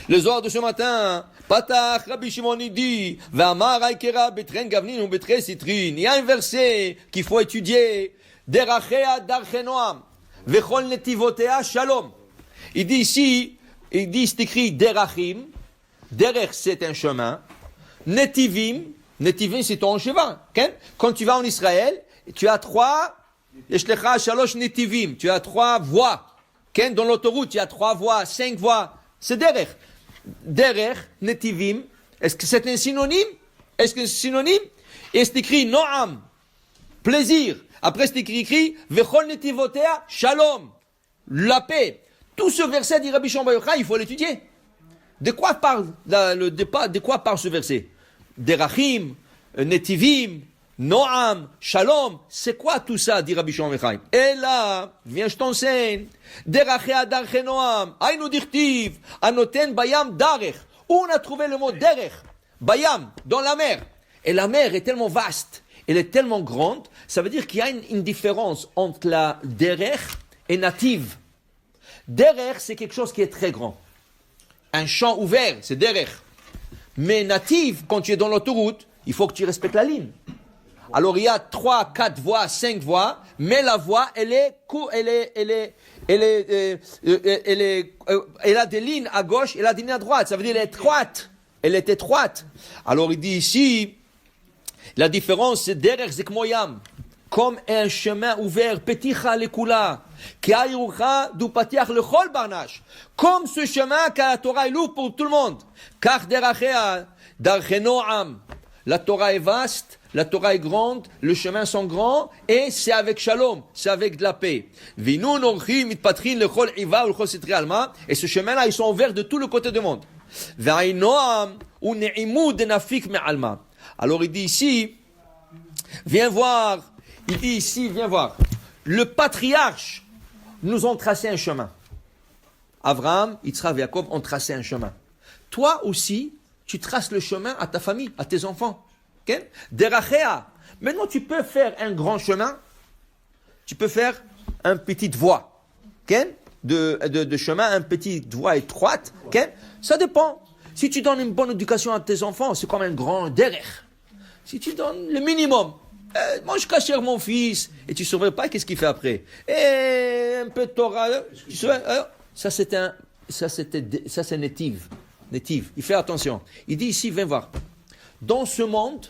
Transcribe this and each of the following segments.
Le Zohar de ce matin, Patach, Rabbi Shimon dit, V'amar Aikera betren gavnin ou betre citrin. Il y a un verset qu'il faut étudier. Derachea darchenoam, vechol netivotea shalom. Il dit ici, c'est écrit derachim. Derech, c'est un chemin. Netivim, netivim, c'est ton chemin. Quand tu vas en Israël, tu as trois, shalosh netivim, tu as trois voies. Dans l'autoroute, il y a 3 voies, 5 voies. C'est derech. Derech, netivim. Est-ce que c'est un synonyme? Est-ce que c'est synonyme? Et c'est écrit noam, plaisir. Après c'est écrit vechol netivotea shalom, la paix. Tout ce verset dit Rabbi Shimon bar Yochai, il faut l'étudier. De quoi parle de quoi parle ce verset? Derachim, netivim, noam, shalom. C'est quoi tout ça, dit Rabbi Shimon bar Yochai? Et là, viens, je t'enseigne. Derachea darche noam, aïnou dirtiv, anoten bayam darech. Où on a trouvé le mot derech? Bayam, dans la mer. Et la mer est tellement vaste, elle est tellement grande, ça veut dire qu'il y a une différence entre la derech et native. Derech, c'est quelque chose qui est très grand. Un champ ouvert, c'est derech. Mais native, quand tu es dans l'autoroute, il faut que tu respectes la ligne. Alors il y a 3, 4 voies, 5 voies, mais la voie, elle a des lignes à gauche, elle a des lignes à droite. Ça veut dire elle est étroite. Elle est étroite. Alors il dit ici, la différence c'est derech zekmoyam, comme un chemin ouvert, peticha lekula, k'ayrucha du patiach lechol barnash, comme ce chemin que la Torah est lourde pour tout le monde. Car derachea darchenoam, la Torah est vaste. La Torah est grande, le chemin sont grands, et c'est avec shalom, c'est avec de la paix. Et ce chemin-là, ils sont ouverts de tout le côté du monde. Alors il dit ici, viens voir, le patriarche nous ont tracé un chemin. Abraham, Yitzhak et Jacob ont tracé un chemin. Toi aussi, tu traces le chemin à ta famille, à tes enfants. Derachea. Maintenant, tu peux faire un grand chemin, tu peux faire une petite voie de chemin, une petite voie étroite. Ça dépend. Si tu donnes une bonne éducation à tes enfants, c'est comme un grand derech. Si tu donnes le minimum, mange cachère mon fils, et tu ne saurais pas qu'est-ce qu'il fait après. Et un peu de Torah, ça c'est native. Il fait attention. Il dit ici, viens voir. Dans ce monde,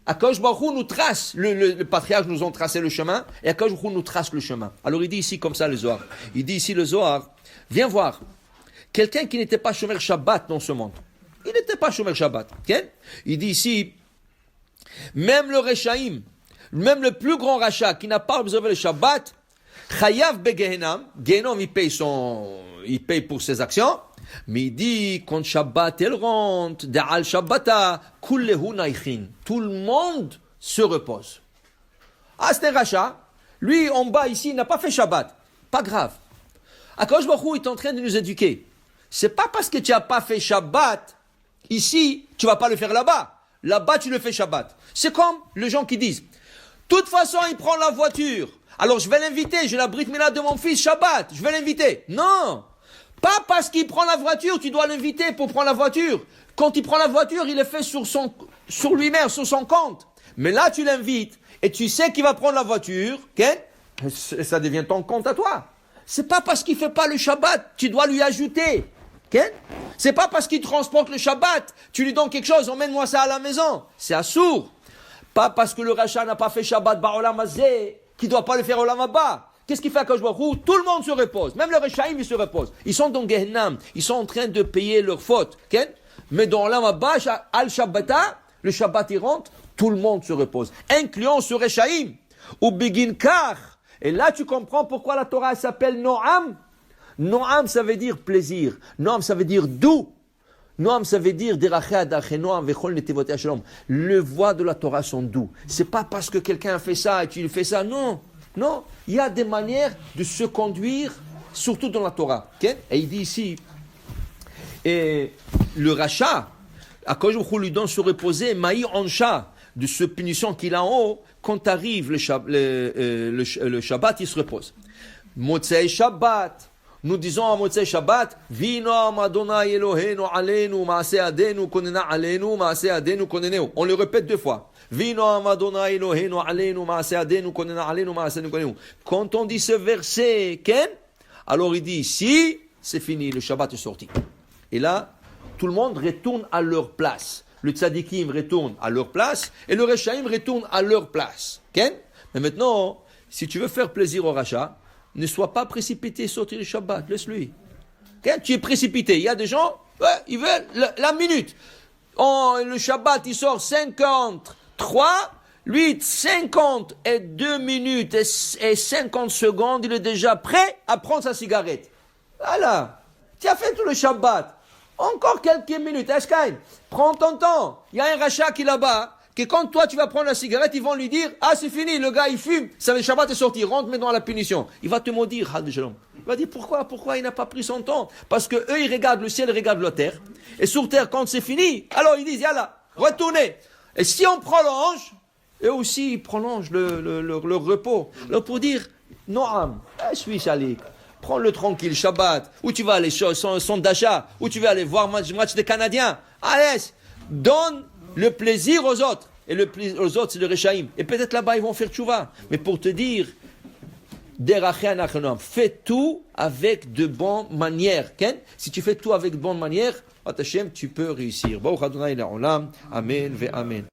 Akadosh Baruch Hu nous trace, le patriarche nous ont tracé le chemin, et Akadosh Baruch Hu nous trace le chemin. Alors il dit ici comme ça le Zohar. Il dit ici le Zohar, viens voir, quelqu'un qui n'était pas Shomer Shabbat dans ce monde. Il n'était pas Shomer Shabbat. Il dit ici, même le Rechaim, même le plus grand rachat qui n'a pas observé le Shabbat, Chayav beGehenam, Gehenom il paye pour ses actions. Mais il dit, quand Shabbat elle rentre, Da'al Shabbata, Kullehu Naichin. Tout le monde se repose. Ah, c'est un rachat. Lui, en bas, ici, il n'a pas fait Shabbat. Pas grave. Akadosh Baruch Hu est en train de nous éduquer. C'est pas parce que tu n'as pas fait Shabbat, ici, tu vas pas le faire là-bas. Là-bas, tu le fais Shabbat. C'est comme les gens qui disent, de toute façon, il prend la voiture. Alors, je vais l'inviter, j'ai la brit mila de mon fils Shabbat. Je vais l'inviter. Non! Pas parce qu'il prend la voiture, tu dois l'inviter pour prendre la voiture. Quand il prend la voiture, il le fait sur lui-même, sur son compte. Mais là, tu l'invites et tu sais qu'il va prendre la voiture, ça devient ton compte à toi. C'est pas parce qu'il fait pas le Shabbat, tu dois lui ajouter. C'est pas parce qu'il transporte le Shabbat, tu lui donnes quelque chose, emmène-moi ça à la maison. C'est assourd. Pas parce que le rachat n'a pas fait Shabbat ba'olam hazeh, qu'il doit pas le faire au olam haba. Qu'est-ce qu'il fait à Akadosh Baruch Hu? Tout le monde se repose. Même les Rechaim, ils se reposent. Ils sont dans Gehenam. Ils sont en train de payer leurs fautes. Mais dans l'Amaba, Al-Shabbata, le Shabbat il rentre, tout le monde se repose. Incluant ce Rechaim. Ou Begin Kar. Et là, tu comprends pourquoi la Torah s'appelle Noam. Noam, ça veut dire plaisir. Noam, ça veut dire doux. Noam, ça veut dire le voix de la Torah sont doux. C'est pas parce que quelqu'un a fait ça et tu fais ça. Non. Non, il y a des manières de se conduire, surtout dans la Torah. Et il dit ici, et le rachat, Akadosh Baruch Hu lui donne se reposer, maï ansha, de ce punition qu'il a en haut, quand arrive le Shabbat, il se repose. Motzei Shabbat, nous disons à Motzei Shabbat, Vinoam Adonai Eloheinu Aleinu Maaseh Adenu Konena Aleinu Maaseh Adenu Koneneu. On le répète 2 fois. Vinoam Adonai Eloheinu Aleinu Maaseh Adenu Konena Aleinu Maaseh Adenu Koneneu. Quand on dit ce verset, Ken, alors il dit ici, c'est fini, le Shabbat est sorti. Et là, tout le monde retourne à leur place. Le tzadikim retourne à leur place et le rechaim retourne à leur place. Ken? Mais maintenant, si tu veux faire plaisir au rachat, ne sois pas précipité sortir le Shabbat, laisse-lui. Ken? Tu es précipité. Il y a des gens, ils veulent la minute. Le Shabbat, il sort 53, lui, 52 minutes et 50 secondes, il est déjà prêt à prendre sa cigarette. Voilà. Tu as fait tout le Shabbat. Encore quelques minutes. Eshkaïn, prends ton temps. Il y a un rachat qui est là-bas, que quand toi tu vas prendre la cigarette, ils vont lui dire, ah c'est fini, le gars il fume, ça le Shabbat est sorti, rentre maintenant à la punition. Il va te maudire, il va dire pourquoi il n'a pas pris son temps? Parce que eux ils regardent le ciel, ils regardent la terre. Et sur terre, quand c'est fini, alors ils disent, yalla, retournez. Et si on prolonge, eux aussi ils prolongent leur repos. Alors pour dire, Noam, je suis chalik. Prends-le tranquille, Shabbat, où tu vas aller, son d'achat, où tu vas aller voir match des Canadiens. Allez, donne le plaisir aux autres. Et le plaisir aux autres, c'est le Rechaim. Et peut-être là-bas, ils vont faire tchouva. Mais pour te dire, fais tout avec de bonnes manières. Ken? Si tu fais tout avec de bonnes manières, tu peux réussir. Amen ve Amen.